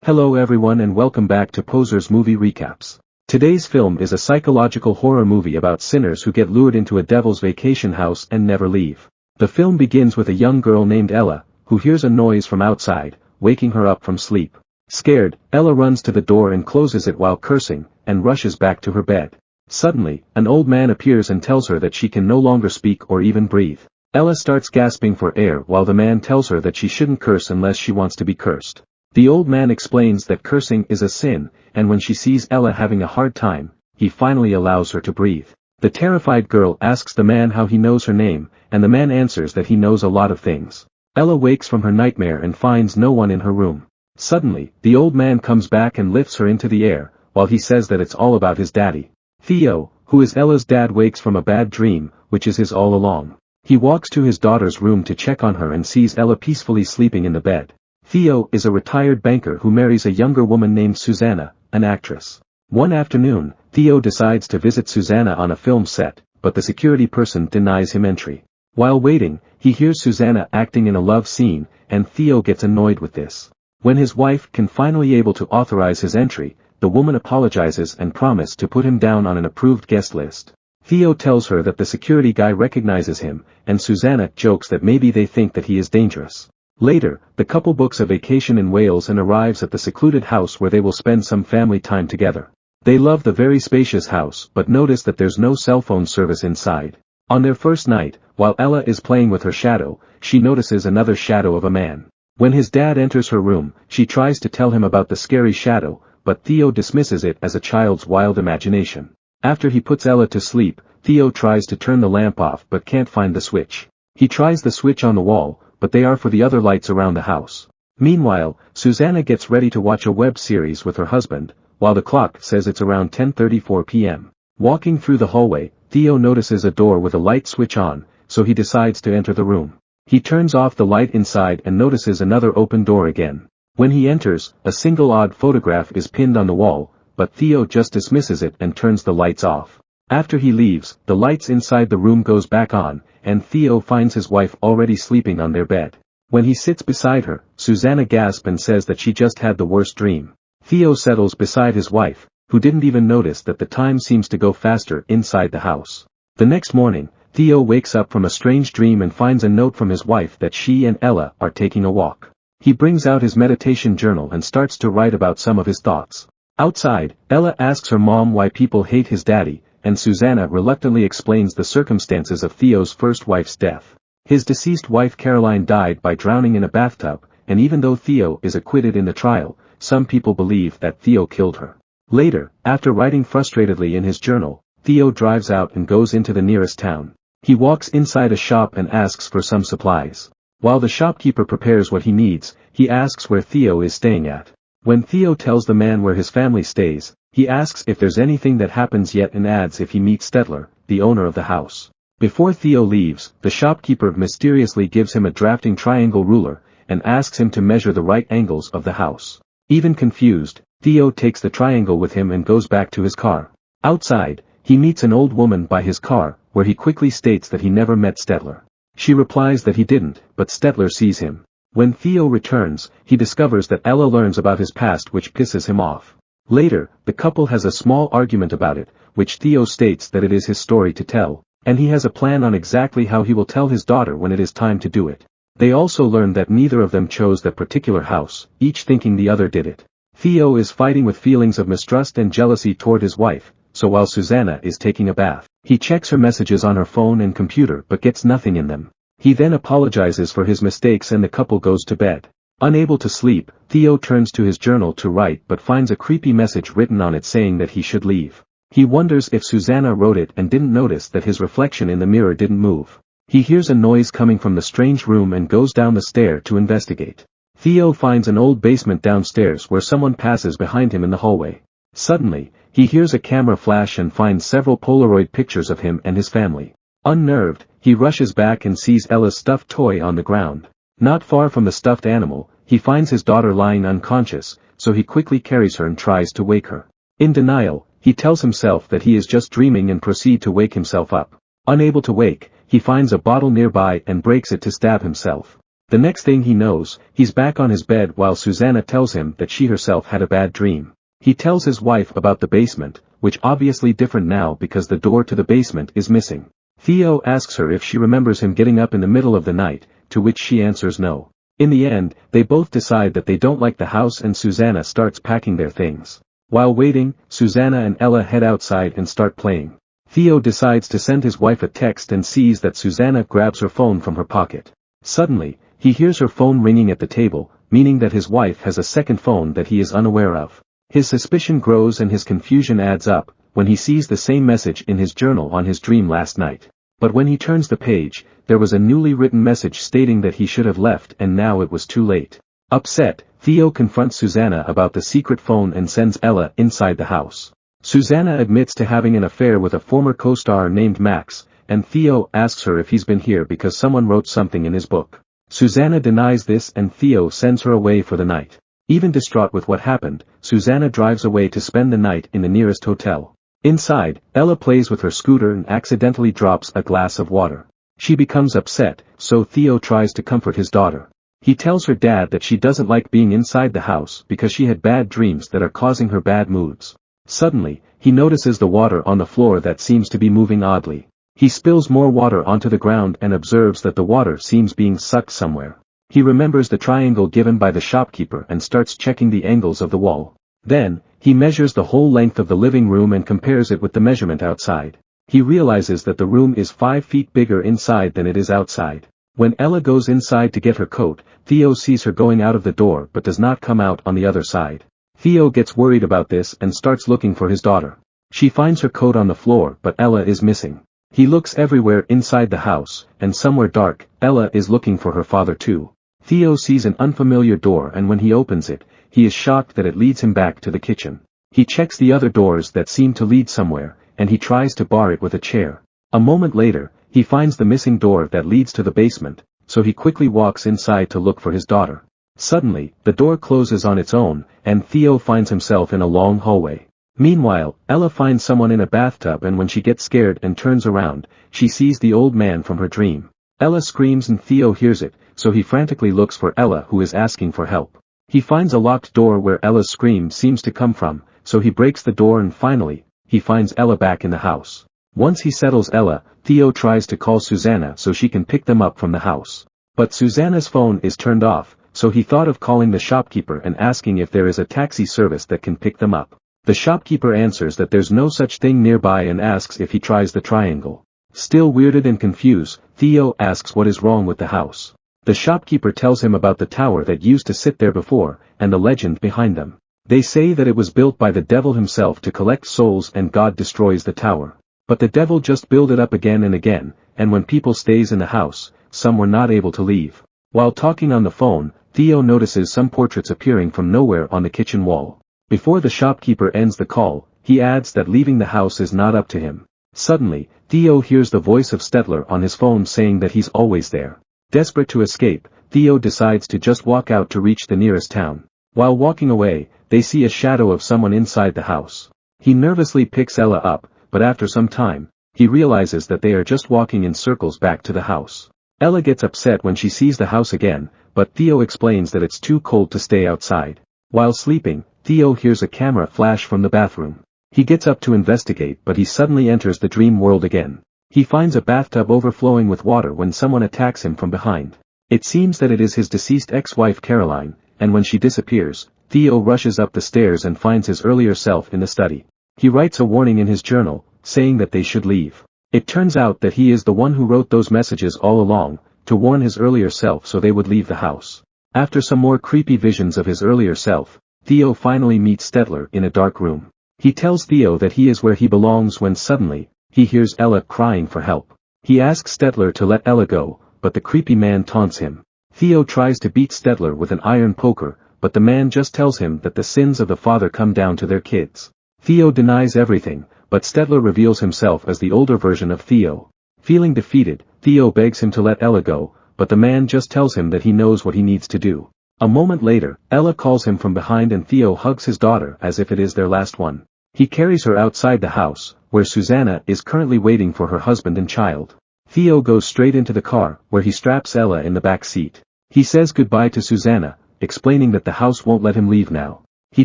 Hello everyone and welcome back to Poser's Movie Recaps. Today's film is a psychological horror movie about sinners who get lured into a devil's vacation house and never leave. The film begins with a young girl named Ella, who hears a noise from outside, waking her up from sleep. Scared, Ella runs to the door and closes it while cursing, and rushes back to her bed. Suddenly, an old man appears and tells her that she can no longer speak or even breathe. Ella starts gasping for air while the man tells her that she shouldn't curse unless she wants to be cursed. The old man explains that cursing is a sin, and when she sees Ella having a hard time, he finally allows her to breathe. The terrified girl asks the man how he knows her name, and the man answers that he knows a lot of things. Ella wakes from her nightmare and finds no one in her room. Suddenly, the old man comes back and lifts her into the air, while he says that it's all about his daddy. Theo, who is Ella's dad, wakes from a bad dream, which is his all along. He walks to his daughter's room to check on her and sees Ella peacefully sleeping in the bed. Theo is a retired banker who marries a younger woman named Susanna, an actress. One afternoon, Theo decides to visit Susanna on a film set, but the security person denies him entry. While waiting, he hears Susanna acting in a love scene, and Theo gets annoyed with this. When his wife can finally able to authorize his entry, the woman apologizes and promises to put him down on an approved guest list. Theo tells her that the security guy recognizes him, and Susanna jokes that maybe they think that he is dangerous. Later, the couple books a vacation in Wales and arrives at the secluded house where they will spend some family time together. They love the very spacious house but notice that there's no cell phone service inside. On their first night, while Ella is playing with her shadow, she notices another shadow of a man. When his dad enters her room, she tries to tell him about the scary shadow, but Theo dismisses it as a child's wild imagination. After he puts Ella to sleep, Theo tries to turn the lamp off but can't find the switch. He tries the switch on the wall, but they are for the other lights around the house. Meanwhile, Susanna gets ready to watch a web series with her husband, while the clock says it's around 10:34 p.m. Walking through the hallway, Theo notices a door with a light switch on, so he decides to enter the room. He turns off the light inside and notices another open door again. When he enters, a single odd photograph is pinned on the wall, but Theo just dismisses it and turns the lights off. After he leaves, the lights inside the room goes back on, and Theo finds his wife already sleeping on their bed. When he sits beside her, Susanna gasps and says that she just had the worst dream. Theo settles beside his wife, who didn't even notice that the time seems to go faster inside the house. The next morning, Theo wakes up from a strange dream and finds a note from his wife that she and Ella are taking a walk. He brings out his meditation journal and starts to write about some of his thoughts. Outside, Ella asks her mom why people hate his daddy, and Susanna reluctantly explains the circumstances of Theo's first wife's death. His deceased wife Caroline died by drowning in a bathtub, and even though Theo is acquitted in the trial, some people believe that Theo killed her. Later, after writing frustratedly in his journal, Theo drives out and goes into the nearest town. He walks inside a shop and asks for some supplies. While the shopkeeper prepares what he needs, he asks where Theo is staying at. When Theo tells the man where his family stays, he asks if there's anything that happens yet and adds if he meets Stetler, the owner of the house. Before Theo leaves, the shopkeeper mysteriously gives him a drafting triangle ruler, and asks him to measure the right angles of the house. Even confused, Theo takes the triangle with him and goes back to his car. Outside, he meets an old woman by his car, where he quickly states that he never met Stetler. She replies that he didn't, but Stetler sees him. When Theo returns, he discovers that Ella learns about his past, which pisses him off. Later, the couple has a small argument about it, which Theo states that it is his story to tell, and he has a plan on exactly how he will tell his daughter when it is time to do it. They also learn that neither of them chose that particular house, each thinking the other did it. Theo is fighting with feelings of mistrust and jealousy toward his wife, so while Susanna is taking a bath, he checks her messages on her phone and computer but gets nothing in them. He then apologizes for his mistakes and the couple goes to bed. Unable to sleep, Theo turns to his journal to write but finds a creepy message written on it saying that he should leave. He wonders if Susanna wrote it and didn't notice that his reflection in the mirror didn't move. He hears a noise coming from the strange room and goes down the stair to investigate. Theo finds an old basement downstairs where someone passes behind him in the hallway. Suddenly, he hears a camera flash and finds several Polaroid pictures of him and his family. Unnerved, he rushes back and sees Ella's stuffed toy on the ground. Not far from the stuffed animal, he finds his daughter lying unconscious, so he quickly carries her and tries to wake her. In denial, he tells himself that he is just dreaming and proceeds to wake himself up. Unable to wake, he finds a bottle nearby and breaks it to stab himself. The next thing he knows, he's back on his bed while Susanna tells him that she herself had a bad dream. He tells his wife about the basement, which obviously different now because the door to the basement is missing. Theo asks her if she remembers him getting up in the middle of the night, to which she answers no. In the end, they both decide that they don't like the house and Susanna starts packing their things. While waiting, Susanna and Ella head outside and start playing. Theo decides to send his wife a text and sees that Susanna grabs her phone from her pocket. Suddenly, he hears her phone ringing at the table, meaning that his wife has a second phone that he is unaware of. His suspicion grows and his confusion adds up, when he sees the same message in his journal on his dream last night. But when he turns the page, there was a newly written message stating that he should have left and now it was too late. Upset, Theo confronts Susanna about the secret phone and sends Ella inside the house. Susanna admits to having an affair with a former co-star named Max, and Theo asks her if he's been here because someone wrote something in his book. Susanna denies this and Theo sends her away for the night. Even distraught with what happened, Susanna drives away to spend the night in the nearest hotel. Inside, Ella plays with her scooter and accidentally drops a glass of water. She becomes upset, so Theo tries to comfort his daughter. He tells her dad that she doesn't like being inside the house because she had bad dreams that are causing her bad moods. Suddenly, he notices the water on the floor that seems to be moving oddly. He spills more water onto the ground and observes that the water seems being sucked somewhere. He remembers the triangle given by the shopkeeper and starts checking the angles of the wall. Then, he measures the whole length of the living room and compares it with the measurement outside. He realizes that the room is 5 feet bigger inside than it is outside. When Ella goes inside to get her coat, Theo sees her going out of the door but does not come out on the other side. Theo gets worried about this and starts looking for his daughter. She finds her coat on the floor but Ella is missing. He looks everywhere inside the house, and somewhere dark, Ella is looking for her father too. Theo sees an unfamiliar door and when he opens it, he is shocked that it leads him back to the kitchen. He checks the other doors that seem to lead somewhere, and he tries to bar it with a chair. A moment later, he finds the missing door that leads to the basement, so he quickly walks inside to look for his daughter. Suddenly, the door closes on its own, and Theo finds himself in a long hallway. Meanwhile, Ella finds someone in a bathtub and when she gets scared and turns around, she sees the old man from her dream. Ella screams and Theo hears it, so he frantically looks for Ella who is asking for help. He finds a locked door where Ella's scream seems to come from, so he breaks the door and finally, he finds Ella back in the house. Once he settles Ella, Theo tries to call Susanna so she can pick them up from the house. But Susanna's phone is turned off, so he thought of calling the shopkeeper and asking if there is a taxi service that can pick them up. The shopkeeper answers that there's no such thing nearby and asks if he tries the triangle. Still weirded and confused, Theo asks what is wrong with the house. The shopkeeper tells him about the tower that used to sit there before, and the legend behind them. They say that it was built by the devil himself to collect souls and God destroys the tower. But the devil just built it up again and again, and when people stays in the house, some were not able to leave. While talking on the phone, Theo notices some portraits appearing from nowhere on the kitchen wall. Before the shopkeeper ends the call, he adds that leaving the house is not up to him. Suddenly, Theo hears the voice of Stettler on his phone saying that he's always there. Desperate to escape, Theo decides to just walk out to reach the nearest town. While walking away, they see a shadow of someone inside the house. He nervously picks Ella up, but after some time, he realizes that they are just walking in circles back to the house. Ella gets upset when she sees the house again, but Theo explains that it's too cold to stay outside. While sleeping, Theo hears a camera flash from the bathroom. He gets up to investigate but he suddenly enters the dream world again. He finds a bathtub overflowing with water when someone attacks him from behind. It seems that it is his deceased ex-wife Caroline, and when she disappears, Theo rushes up the stairs and finds his earlier self in the study. He writes a warning in his journal, saying that they should leave. It turns out that he is the one who wrote those messages all along, to warn his earlier self so they would leave the house. After some more creepy visions of his earlier self, Theo finally meets Stettler in a dark room. He tells Theo that he is where he belongs when suddenly, he hears Ella crying for help. He asks Stettler to let Ella go, but the creepy man taunts him. Theo tries to beat Stettler with an iron poker, but the man just tells him that the sins of the father come down to their kids. Theo denies everything, but Stettler reveals himself as the older version of Theo. Feeling defeated, Theo begs him to let Ella go, but the man just tells him that he knows what he needs to do. A moment later, Ella calls him from behind and Theo hugs his daughter as if it is their last one. He carries her outside the house, where Susanna is currently waiting for her husband and child. Theo goes straight into the car, where he straps Ella in the back seat. He says goodbye to Susanna, explaining that the house won't let him leave now. He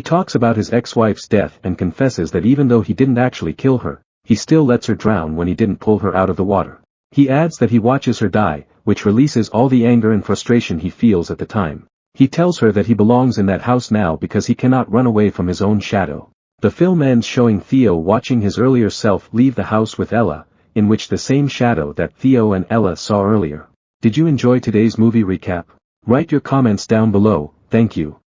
talks about his ex-wife's death and confesses that even though he didn't actually kill her, he still lets her drown when he didn't pull her out of the water. He adds that he watches her die, which releases all the anger and frustration he feels at the time. He tells her that he belongs in that house now because he cannot run away from his own shadow. The film ends showing Theo watching his earlier self leave the house with Ella, in which the same shadow that Theo and Ella saw earlier. Did you enjoy today's movie recap? Write your comments down below, thank you.